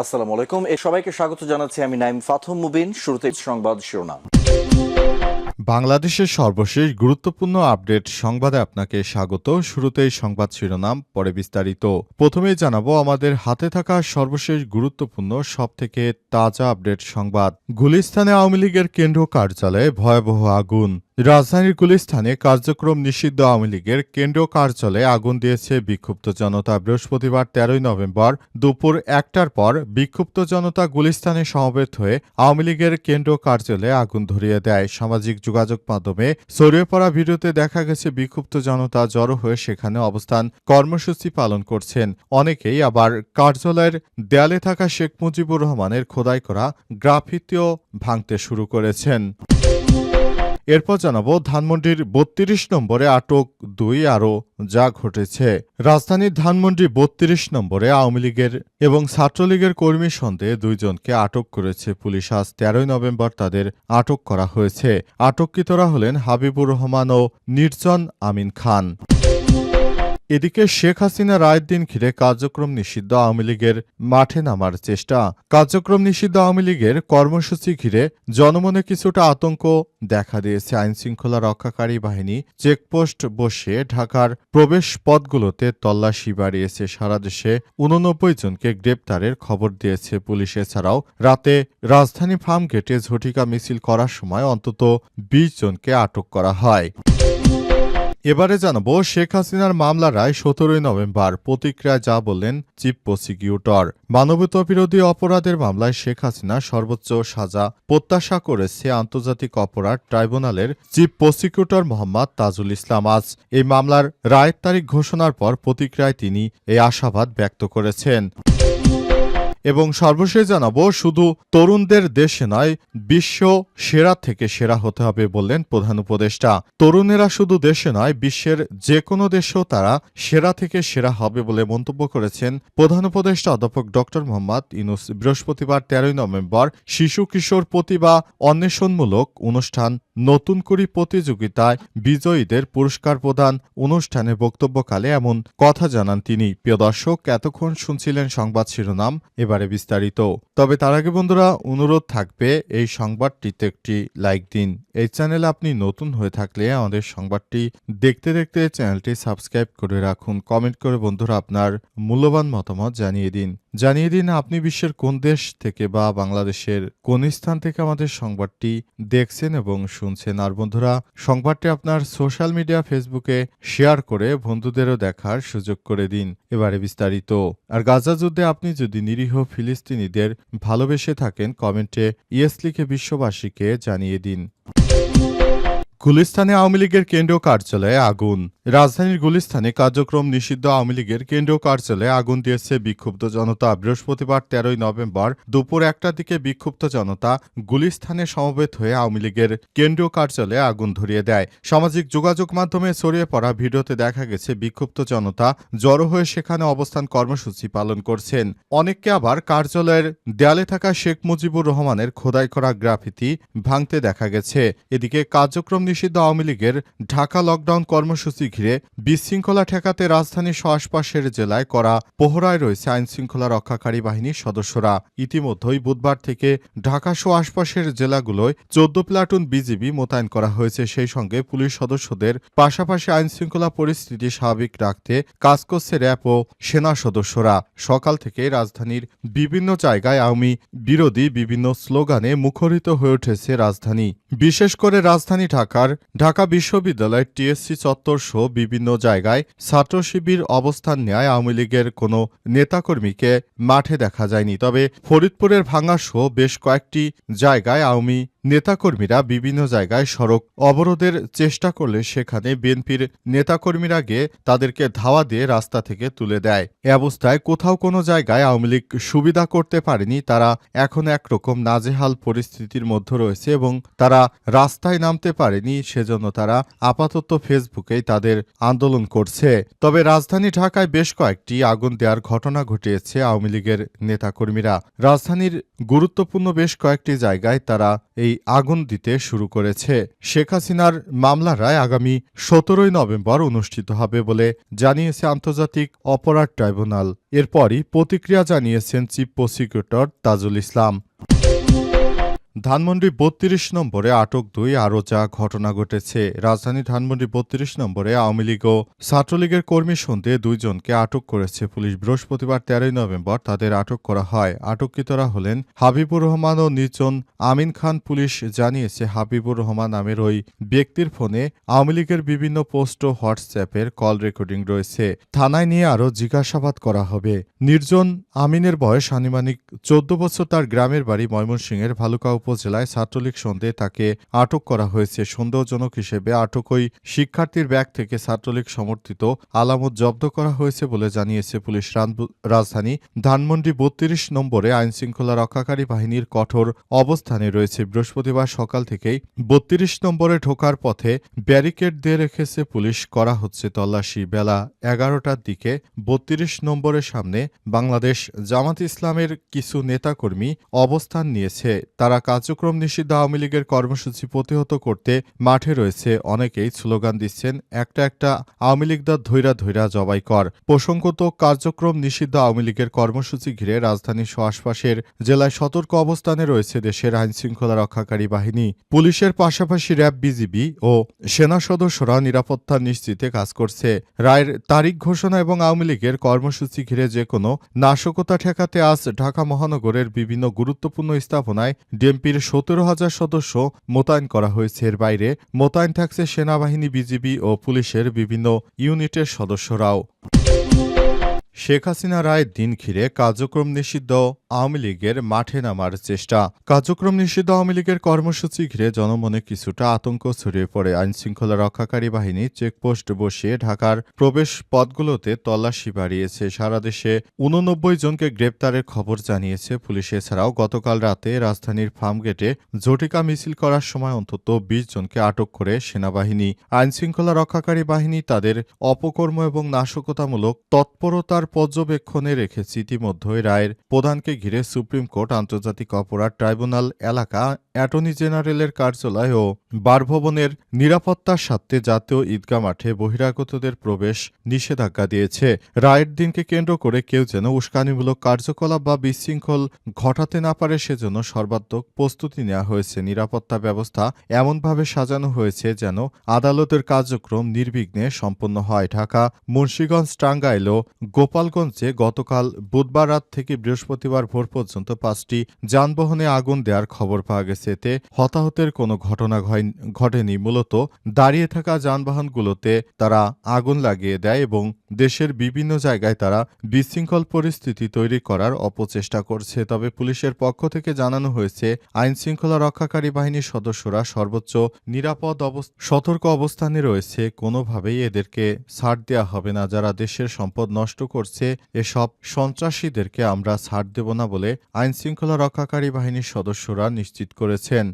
আসসালামু আলাইকুম। সবাইকে স্বাগত জানাচ্ছি আমি নাইম ফাথম মুবিন। শুরুতে সংবাদ শিরোনাম। বাংলাদেশের সর্বশেষ গুরুত্বপূর্ণ আপডেট সংবাদে আপনাকে স্বাগত। শুরুতেই সংবাদ শিরোনাম, পরে বিস্তারিত। প্রথমেই জানাবো আমাদের হাতে থাকা সর্বশেষ গুরুত্বপূর্ণ সবথেকে তাজা আপডেট সংবাদ। গুলিস্তানে আওয়ামী লীগের কেন্দ্র কার্যালয়ে ভয়াবহ আগুন। রাজধানীর গুলিস্তানে কার্যক্রম নিষিদ্ধ আওয়ামী লীগের কেন্দ্রীয় কার্যালয়ে আগুন দিয়েছে বিক্ষুব্ধ জনতা। বৃহস্পতিবার 13 নভেম্বর দুপুর 1টার পর বিক্ষুব্ধ জনতা গুলিস্তানে সমবেত হয়ে আওয়ামী লীগের কেন্দ্রীয় কার্যালয়ে আগুন ধরিয়ে দেয়। সামাজিক যোগাযোগ মাধ্যমে ছড়িয়ে পড়া ভিডিওতে দেখা গেছে বিক্ষুব্ধ জনতা জড়ো হয়ে সেখানে অবস্থান কর্মসূচি পালন করছেন। অনেকেই আবার কার্যালয়ের দেয়ালে থাকা শেখ মুজিবুর রহমানের খোদাই করা গ্রাফিতিও ভাঙতে শুরু করেছেন। এরপর জানাবো ধানমন্ডির ৩২ নম্বরে আটক দুই আরও যা ঘটেছে। রাজধানীর ধানমন্ডি ৩২ নম্বরে আওয়ামী লীগের এবং ছাত্রলীগের কর্মী সন্দেহে দুইজনকে আটক করেছে পুলিশ। আজ ১৩ নভেম্বর তাদের আটক করা হয়েছে। আটককৃতরা হলেন হাবিবুর রহমান ও নির্জন আমিন খান। এদিকে শেখ হাসিনা রায়ের দিন ঘিরে কার্যক্রম নিষিদ্ধ আওয়ামী লীগের মাঠে নামার চেষ্টা। কার্যক্রম নিষিদ্ধ আওয়ামী লীগের কর্মসূচি ঘিরে জনমনে কিছুটা আতঙ্ক দেখা দিয়েছে। আইনশৃঙ্খলা রক্ষাকারী বাহিনী চেকপোস্ট বসিয়ে ঢাকার প্রবেশ পথগুলোতে তল্লাশি বাড়িয়েছে। সারা দেশে ৮৯ জনকে গ্রেপ্তারের খবর দিয়েছে পুলিশ। এছাড়াও রাতে রাজধানী ফার্মগেটে ঝটিকা মিছিল করার সময় অন্তত ২০ জনকে আটক করা হয়। এবারে জানাবো শেখ হাসিনার মামলার রায় ১৭ নভেম্বর। প্রতিক্রিয়ায় যা বললেন চিফ প্রসিকিউটর। মানবতাবিরোধী অপরাধের মামলায় শেখ হাসিনা সর্বোচ্চ সাজা প্রত্যাশা করেছে আন্তর্জাতিক অপরাধ ট্রাইব্যুনালের চিফ প্রসিকিউটর মোহাম্মদ তাজুল ইসলাম। আজ এই মামলার রায়ের তারিখ ঘোষণার পর প্রতিক্রিয়ায় তিনি এই আশাবাদ ব্যক্ত করেছেন। এবং সর্বশেষ জানাবো শুধু তরুণদের দেশে নয় বিশ্ব সেরা থেকে সেরা হতে হবে বললেন প্রধান উপদেষ্টা। তরুণেরা শুধু দেশে নয় বিশ্বের যে কোনো দেশেও তারা সেরা থেকে সেরা হবে বলে মন্তব্য করেছেন প্রধান উপদেষ্টা অধ্যাপক ড মোহাম্মদ ইউনূস। বৃহস্পতিবার ১৩ নভেম্বর শিশু কিশোর প্রতিভা অন্বেষণমূলক অনুষ্ঠান নতুন করি প্রতিযোগিতায় বিজয়ীদের পুরস্কার প্রদান অনুষ্ঠানে বক্তব্যকালে এমন কথা জানান তিনি। প্রিয় দর্শক, এতক্ষণ শুনছিলেন সংবাদ শিরোনাম, এবারে বিস্তারিত। তবে তার আগে বন্ধুরা অনুরোধ থাকবে এই সংবাদটিতে একটি লাইক দিন। এই চ্যানেলে আপনি নতুন হয়ে থাকলে আমাদের সংবাদটি দেখতে দেখতে চ্যানেলটি সাবস্ক্রাইব করে রাখুন। কমেন্ট করে বন্ধুরা আপনার মূল্যবান মতামত জানিয়ে দিন আপনি বিশ্বের কোন দেশ থেকে বা বাংলাদেশের কোন স্থান থেকে আমাদের সংবাদটি দেখছেন এবং শুনছেন। আর বন্ধুরা সংবাদটি আপনার সোশ্যাল মিডিয়া ফেসবুকে শেয়ার করে বন্ধুদেরও দেখার সুযোগ করে দিন। এবারে বিস্তারিত। আর গাজা যুদ্ধে আপনি যদি নিরীহ ফিলিস্তিনিদের ভালোবেসে থাকেন কমেন্টে ইয়েস লিখে বিশ্ববাসীকে জানিয়ে দিন। গুলিস্তানে আওয়ামী লীগের কেন্দ্রীয় কার্যালয়ে আগুন। রাজধানীর গুলিস্তানে কার্যক্রম নিষিদ্ধ আওয়ামী লীগের কেন্দ্রীয় কার্যালয়ে আগুন দিয়েছে বিক্ষুব্ধ জনতা। বৃহস্পতিবার ১৩ নভেম্বর দুপুর ১টার দিকে বিক্ষুব্ধ জনতা গুলিস্তানে সমবেত হয়ে আওয়ামী লীগের কেন্দ্রীয় কার্যালয়ে আগুন ধরিয়ে দেয়। সামাজিক যোগাযোগ মাধ্যমে ছড়িয়ে পড়া ভিডিওতে দেখা গেছে বিক্ষুব্ধ জনতা জড়ো হয়ে সেখানে অবস্থান কর্মসূচি পালন করছেন। অনেককে আবার কার্যালয়ের দেয়ালে থাকা শেখ মুজিবুর রহমানের খোদাই করা গ্রাফিতি ভাঙতে দেখা গেছে। এদিকে কার্যক্রম নিষিদ্ধ আওয়ামী লীগের ঢাকা লকডাউন কর্মসূচি ঘিরে বিশৃঙ্খলা ঠেকাতে রাজধানীর আশপাশের জেলায় করা পহরায় রয়েছে আইনশৃঙ্খলা রক্ষাকারী বাহিনীর সদস্যরা। ইতিমধ্যেই বুধবার থেকে ঢাকা সহ আশপাশের জেলাগুলোয় ১৪ প্লাটুন বিজিবি মোতায়েন করা হয়েছে। সেই সঙ্গে পুলিশ সদস্যদের পাশাপাশি আইনশৃঙ্খলা পরিস্থিতি স্বাভাবিক রাখতে কাজ করছে র্যাব ও সেনা সদস্যরা। সকাল থেকে রাজধানীর বিভিন্ন জায়গায় আওয়ামী বিরোধী বিভিন্ন স্লোগানে মুখরিত হয়ে উঠেছে রাজধানী। বিশেষ করে রাজধানী ঢাকা বিশ্ববিদ্যালয়ের টিএসসি চত্বর সহ বিভিন্ন জায়গায় ছাত্র শিবির অবস্থান নেয়। আওয়ামী লীগের কোনো নেতাকর্মীকে মাঠে দেখা যায়নি। তবে ফরিদপুরের ভাঙা সহ বেশ কয়েকটি জায়গায় আওয়ামী নেতাকর্মীরা বিভিন্ন জায়গায় সড়ক অবরোধের চেষ্টা করলে সেখানে বিএনপির নেতাকর্মীরা গিয়ে তাদেরকে ধাওয়া দিয়ে রাস্তা থেকে তুলে দেয়। এ অবস্থায় কোথাও কোনো জায়গায় আওয়ামী লীগ সুবিধা করতে পারেনি। তারা এখন একরকম নাজেহাল পরিস্থিতির মধ্যে রয়েছে এবং তারা রাস্তায় নামতে পারেনি। সেজন্য তারা আপাতত ফেসবুকেই তাদের আন্দোলন করছে। তবে রাজধানী ঢাকায় বেশ কয়েকটি আগুন দেওয়ার ঘটনা ঘটিয়েছে আওয়ামী লীগের নেতাকর্মীরা। রাজধানীর গুরুত্বপূর্ণ বেশ কয়েকটি জায়গায় তারা এই আগুন দিতে শুরু করেছে। শেখ হাসিনার মামলার রায় আগামী ১৭ নভেম্বর অনুষ্ঠিত হবে বলে জানিয়েছে আন্তর্জাতিক অপরাধ ট্রাইব্যুনাল। এরপরই প্রতিক্রিয়া জানিয়েছেন চিফ প্রসিকিউটর তাজুল ইসলাম। ধানমন্ডি ৩২ নম্বরে আটক ২ আরও যা ঘটনা ঘটেছে। রাজধানী ধানমন্ডি ৩২ নম্বরে আওয়ামী লীগ ও ছাত্রলীগের কর্মী সন্দেহে ২ জনকে আটক করেছে পুলিশ। বৃহস্পতিবার ১৩ নভেম্বর তাদের আটক করা হয়। আটককৃতরা হলেন হাবিবুর রহমান ও নির্জন আমিন খান। পুলিশ জানিয়েছে হাবিবুর রহমান নামের ওই ব্যক্তির ফোনে আওয়ামী লীগের বিভিন্ন পোস্ট ও হোয়াটসঅ্যাপের কল রেকর্ডিং রয়েছে। থানায় নিয়ে আরও জিজ্ঞাসাবাদ করা হবে। নির্জন আমিনের বয়স আনুমানিক ১৪ বছর। তার গ্রামের বাড়ি ময়মনসিংহের ভালুকা উপজেলায়। ছাত্রলীগ সন্দেহে তাকে আটক করা হয়েছে। সন্দেহজনক হিসেবে আটক ওই শিক্ষার্থীর ব্যাগ থেকে ছাত্রলীগ সমর্থিত আলামত জব্দ করা হয়েছে বলে জানিয়েছে পুলিশ। রাজধানী ধানমন্ডি ৩২ নম্বরে আইনশৃঙ্খলা রক্ষাকারী বাহিনীর কঠোর অবস্থানে রয়েছে। বৃহস্পতিবার সকাল থেকেই ৩২ নম্বরে ঢোকার পথে ব্যারিকেড দিয়ে রেখেছে পুলিশ। করা হচ্ছে তল্লাশি। বেলা ১১টার দিকে ৩২ নম্বরের সামনে বাংলাদেশ জামাত ইসলামের কিছু নেতাকর্মী অবস্থান নিয়েছে। তারা কার্যক্রম নিষিদ্ধ আওয়ামী লীগের কর্মসূচি প্রতিহত করতে মাঠে রয়েছে। অনেকেই স্লোগান দিচ্ছেন, একটা আওয়ামী লীগদার ধৈরা জবাই কর। প্রসঙ্গত, কার্যক্রম নিষিদ্ধ আওয়ামী লীগের কর্মসূচি ঘিরে রাজধানীর আশপাশের জেলায় সতর্ক অবস্থানে রয়েছে দেশের আইনশৃঙ্খলা রক্ষাকারী বাহিনী। পুলিশের পাশাপাশি র্যাব, বিজিবি ও সেনা সদস্যরা নিরাপত্তা নিশ্চিতে কাজ করছে। রায়ের তারিখ ঘোষণা এবং আওয়ামী লীগের কর্মসূচি ঘিরে যে কোনো নাশকতা ঠেকাতে আজ ঢাকা মহানগরের বিভিন্ন গুরুত্বপূর্ণ স্থাপনায় ডিএমপির ১৭,০০০ সদস্য মোতায়েন করা হয়েছে। এর বাইরে মোতায়েন থাকছে সেনাবাহিনী, বিজিবি ও পুলিশের বিভিন্ন ইউনিটের সদস্যরাও। শেখ হাসিনা রায়ের দিন ঘিরে কার্যক্রম নিষিদ্ধ আওয়ামী লীগের মাঠে নামার চেষ্টা। কার্যক্রম নিষিদ্ধ আওয়ামী লীগের কর্মসূচি ঘিরে জনমনে কিছুটা আতঙ্ক ছড়িয়ে পড়ে। আইনশৃঙ্খলা রক্ষাকারী বাহিনী চেকপোস্ট বসিয়ে ঢাকার প্রবেশ পথগুলোতে তল্লাশি বাড়িয়েছে। সারা দেশে ৮৯ জনকে গ্রেপ্তারের খবর জানিয়েছে পুলিশ। এছাড়াও গতকাল রাতে রাজধানীর ফার্মগেটে ঝটিকা মিছিল করার সময় অন্তত ২০ জনকে আটক করে সেনাবাহিনী। আইনশৃঙ্খলা রক্ষাকারী বাহিনী তাদের অপকর্ম এবং নাশকতামূলক তৎপরতার পর্যবেক্ষণে রেখেছে। ইতিমধ্যে রায়ের প্রধানকে ঘিরে সুপ্রিম কোর্ট, আন্তর্জাতিক অপরাধ ট্রাইব্যুনাল এলাকা, অ্যাটর্নি জেনারেলের কার্যালয় ও বাসভবনের নিরাপত্তার স্বার্থে জাতীয় ঈদগাহ মাঠে বহিরাগতদের প্রবেশ নিষেধাজ্ঞা দিয়েছে। রায়ের দিনকে কেন্দ্র করে কেউ যেন উস্কানিমূলক কার্যকলাপ বা বিশৃঙ্খল ঘটাতে না পারে সেজন্য সর্বাত্মক প্রস্তুতি নেওয়া হয়েছে। নিরাপত্তা ব্যবস্থা এমনভাবে সাজানো হয়েছে যেন আদালতের কার্যক্রম নির্বিঘ্নে সম্পন্ন হয়। ঢাকা, মুন্সিগঞ্জ, টাঙ্গাইল ও গোপালগঞ্জে গতকাল বুধবার রাত থেকে বৃহস্পতিবার ভোর পর্যন্ত ৫টি যানবাহনে আগুন দেওয়ার খবর পাওয়া গেছে। এতে হতাহতের কোনো ঘটনা ঘটেনি। মূলত দাঁড়িয়ে থাকা যানবাহনগুলোতে তারা আগুন লাগিয়ে দেয় এবং দেশের বিভিন্ন জায়গায় তারা বিশৃঙ্খল পরিস্থিতি তৈরি করার অপচেষ্টা করছে। তবে পুলিশের পক্ষ থেকে জানানো হয়েছে, আইনশৃঙ্খলা রক্ষাকারী বাহিনীর সদস্যরা সর্বোচ্চ নিরাপদ সতর্ক অবস্থানে রয়েছে। কোনোভাবেই এদেরকে ছাড় দেওয়া হবে না। যারা দেশের সম্পদ নষ্ট করছে, এসব সন্ত্রাসীদেরকে আমরা ছাড় দেব না বলে আইনশৃঙ্খলা রক্ষাকারী বাহিনীর সদস্যরা নিশ্চিত করেছেন।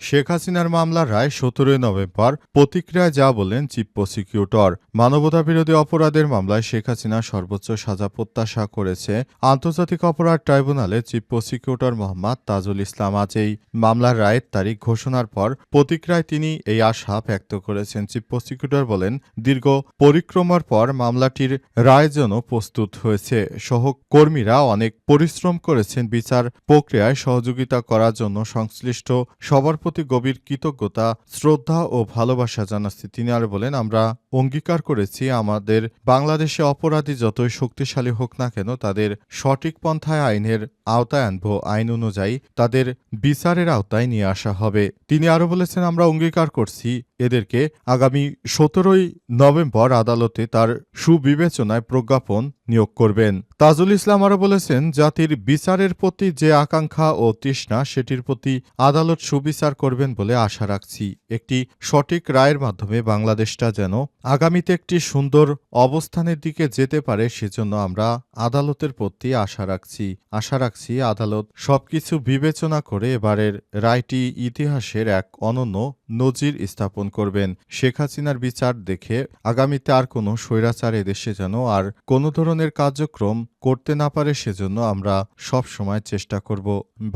শেখ হাসিনার মামলার রায় ১৭ নভেম্বর। প্রতিক্রিয়ায় যা বললেন চিফ প্রসিকিউটর। মানবতাবিরোধী অপরাধের মামলায় শেখ হাসিনা সর্বোচ্চ সাজা প্রত্যাশা করেছে আন্তর্জাতিক অপরাধ ট্রাইব্যুনালে চিফ প্রসিকিউটর মোহাম্মদ তাজুল ইসলাম। আজ এই মামলার রায়ের তারিখ ঘোষণার পর প্রতিক্রিয়ায় তিনি এই আশা ব্যক্ত করেছেন। চিফ প্রসিকিউটর বলেন, দীর্ঘ পরিক্রমার পর মামলাটির রায় যেন প্রস্তুত হয়েছে। সহকর্মীরা অনেক পরিশ্রম করেছেন। বিচার প্রক্রিয়ায় সহযোগিতা করার জন্য সংশ্লিষ্ট সবার প্রতি গভীর কৃতজ্ঞতা, শ্রদ্ধা ও ভালোবাসা জানাচ্ছি। তিনি আরো বলেন, আমরা অঙ্গীকার করেছি আমাদের বাংলাদেশে অপরাধী যতই শক্তিশালী হোক না কেন তাদের সঠিক পন্থায় আইনের আওতায় আনব। আইন অনুযায়ী তাদের বিচারের আওতায় নিয়ে আসা হবে। তিনি আরো বলেছেন, আমরা অঙ্গীকার করছি এদেরকে আগামী ১৭ নভেম্বর আদালতে তার সুবিবেচনায় প্রজ্ঞাপন নিয়োগ করবেন। তাজুল ইসলাম আরো বলেছেন, জাতির বিচারের প্রতি যে আকাঙ্ক্ষা ও তৃষ্ণা সেটির প্রতি আদালত সুবিচার করবেন বলে আশা রাখছি। একটি সঠিক রায়ের মাধ্যমে বাংলাদেশটা যেন আগামীতে একটি সুন্দর অবস্থানের দিকে যেতে পারে সেজন্য আমরা আদালতের প্রতি আশা রাখছি আদালত সবকিছু বিবেচনা করে এবারের রায়টি ইতিহাসের এক অনন্য নজির স্থাপন করবেন। শেখ হাসিনার বিচার দেখে আগামীতে আর কোনো স্বৈরাচার এদেশে যেন আর কোনো ধরনের কার্যক্রম করতে না পারে সেজন্য আমরা সব সময় চেষ্টা করব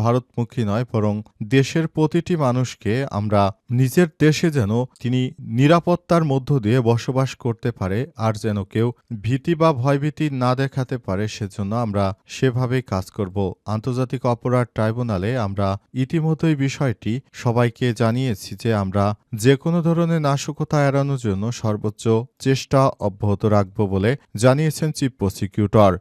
ভারতমুখী নয়, বরং দেশের প্রতিটি মানুষকে আমরা নিজের দেশে যেন তিনি নিরাপত্তার মধ্য দিয়ে বসবাস করতে পারে, আর যেন কেউ ভীতি বা ভয়ভীতি না দেখাতে পারে, সেজন্য আমরা সেভাবেই কাজ করব। আন্তর্জাতিক অপরাধ ট্রাইব্যুনালে আমরা ইতিমধ্যেই বিষয়টি সবাইকে জানিয়েছি যে আমরা যে কোনো ধরনের নাশকতা এড়ানোর জন্য সর্বোচ্চ চেষ্টা অব্যাহত রাখব বলে জানিয়েছেন চিফ প্রসিকিউটর।